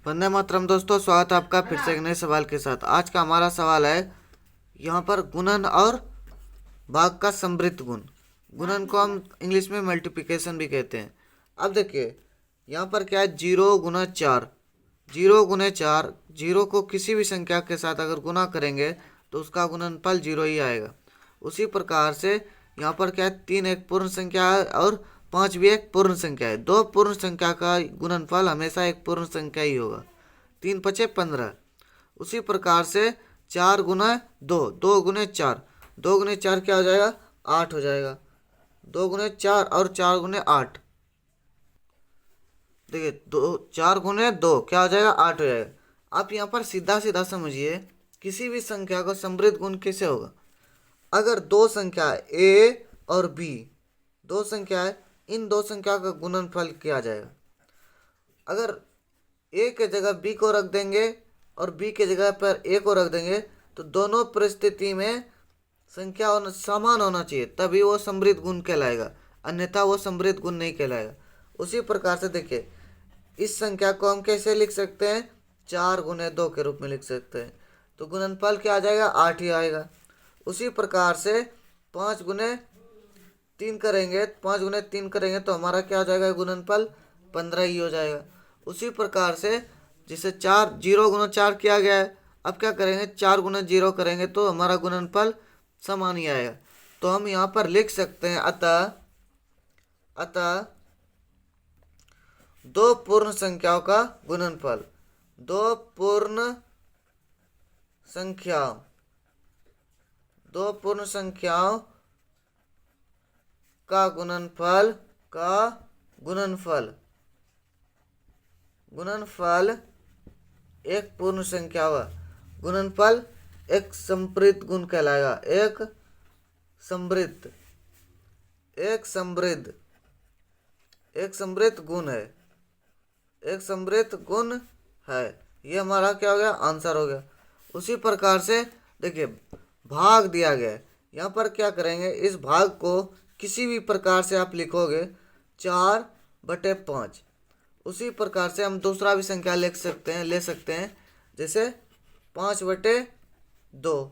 वंदे मातरम दोस्तों, स्वागत है आपका फिर से एक नए सवाल के साथ। आज का हमारा सवाल है यहाँ पर गुणन और भाग का समृद्ध गुण। गुणन को हम इंग्लिश में मल्टीप्लिकेशन भी कहते हैं। अब देखिए यहाँ पर क्या है, 0 गुना 4। 0 गुने 4, जीरो को किसी भी संख्या के साथ अगर गुना करेंगे तो उसका गुणनफल 0 ही आएगा। उसी प्रकार से यहाँ पर क्या है, 3 एक पूर्ण संख्या है और 5 भी एक पूर्ण संख्या है। दो पूर्ण संख्या का गुणनफल हमेशा एक पूर्ण संख्या ही होगा। 3 × 5 = 15। उसी प्रकार से 4 गुना 2, 2 गुने 4, 2 गुने 4 क्या हो जाएगा, 8 हो जाएगा। 2 गुने 4 और 4 गुने 8, देखिए 4 गुने 2 क्या हो जाएगा, 8 हो जाएगा। आप यहाँ पर सीधा सीधा समझिए, किसी भी संख्या का समृद्ध गुण कैसे होगा। अगर दो संख्या है ए और बी, दो संख्या है, इन दो संख्या का गुणनफल किया जाएगा। अगर ए के जगह बी को रख देंगे और बी के जगह पर ए को रख देंगे तो दोनों परिस्थिति में संख्या समान होना चाहिए, तभी वो समृद्ध गुण कहलाएगा, अन्यथा वो समृद्ध गुण नहीं कहलाएगा। उसी प्रकार से देखिए इस संख्या को हम कैसे लिख सकते हैं, 4 गुने 2 के रूप में लिख सकते हैं, तो गुणनफल क्या आ जाएगा, 8 ही आएगा। उसी प्रकार से 5 गुने 3 करेंगे, 5 गुने 3 करेंगे तो हमारा क्या हो जाएगा, गुणनफल 15 ही हो जाएगा। उसी प्रकार से जिसे 0 गुना 4 किया गया है, अब क्या करेंगे, 4 गुना 0 करेंगे तो हमारा गुणनफल समान ही आएगा। तो हम यहाँ पर लिख सकते हैं अतः दो पूर्ण संख्याओं का गुणनफल, दो पूर्ण संख्याओं का गुणनफल एक पूर्ण संख्या हुआ, गुणनफल एक समृद्ध गुण कहलाएगा। एक समृद्ध गुण है। ये हमारा क्या हो गया, आंसर हो गया। उसी प्रकार से देखिए भाग दिया गया है, यहाँ पर क्या करेंगे, इस भाग को किसी भी प्रकार से आप लिखोगे 4/5। उसी प्रकार से हम दूसरा भी संख्या ले सकते हैं जैसे 5/2,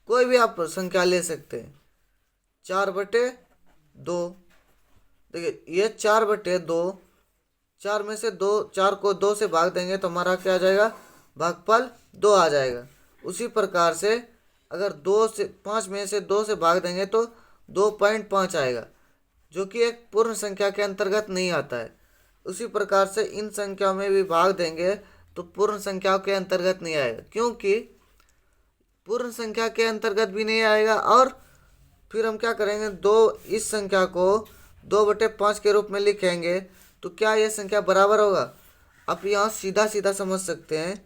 कोई भी आप संख्या ले सकते हैं। 4/2, देखिए ये 4/2, 4 में से 2, 4 को 2 से भाग देंगे तो हमारा क्या आ जाएगा, भागफल 2 आ जाएगा। उसी प्रकार से अगर 5 में से 2 से भाग देंगे तो 2.5 आएगा, जो कि एक पूर्ण संख्या के अंतर्गत नहीं आता है। उसी प्रकार से इन संख्याओं में भी भाग देंगे तो पूर्ण संख्याओं के अंतर्गत नहीं आएगा, क्योंकि पूर्ण संख्या के अंतर्गत भी नहीं आएगा। और फिर हम क्या करेंगे, इस संख्या को 2/5 के रूप में लिखेंगे तो क्या यह संख्या बराबर होगा। आप यहाँ सीधा सीधा समझ सकते हैं,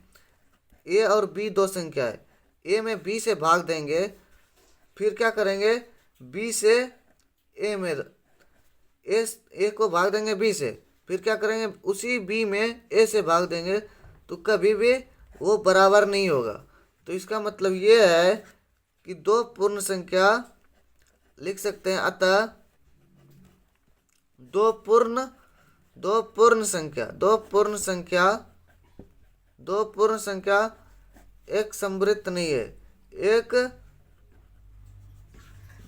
ए और बी दो संख्या है, ए में बी से भाग देंगे, फिर क्या करेंगे, बी से ए में ए को भाग देंगे बी से, फिर क्या करेंगे, उसी बी में ए से भाग देंगे, तो कभी भी वो बराबर नहीं होगा। तो इसका मतलब ये है कि दो पूर्ण संख्या लिख सकते हैं, अतः दो पूर्ण संख्या एक समृद्ध नहीं है।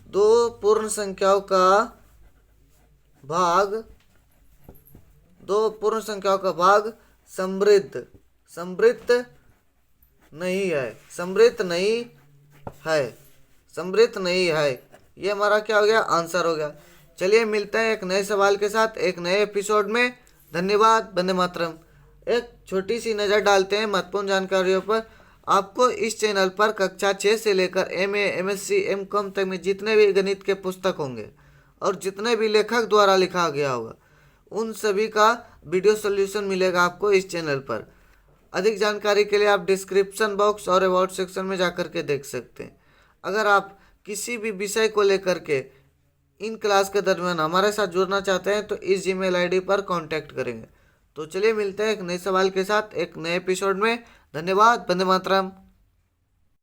दो पूर्ण संख्याओं का भाग समृद्ध नहीं है। ये हमारा क्या हो गया, आंसर हो गया। चलिए मिलते हैं एक नए सवाल के साथ एक नए एपिसोड में। धन्यवाद, वंदे मातरम। एक छोटी सी नज़र डालते हैं महत्वपूर्ण जानकारियों पर। आपको इस चैनल पर कक्षा 6 से लेकर MA, MSc, M.Com तक में जितने भी गणित के पुस्तक होंगे और जितने भी लेखक द्वारा लिखा गया होगा, उन सभी का वीडियो सॉल्यूशन मिलेगा आपको इस चैनल पर। अधिक जानकारी के लिए आप डिस्क्रिप्शन बॉक्स और अबाउट सेक्शन में जाकर के देख सकते हैं। अगर आप किसी भी विषय को लेकर के इन क्लास के दरमियान हमारे साथ जुड़ना चाहते हैं तो इस जीमेल आईडी पर कांटेक्ट करेंगे। तो चलिए मिलते हैं एक नए सवाल के साथ एक नए एपिसोड में। धन्यवाद, वंदे मातरम।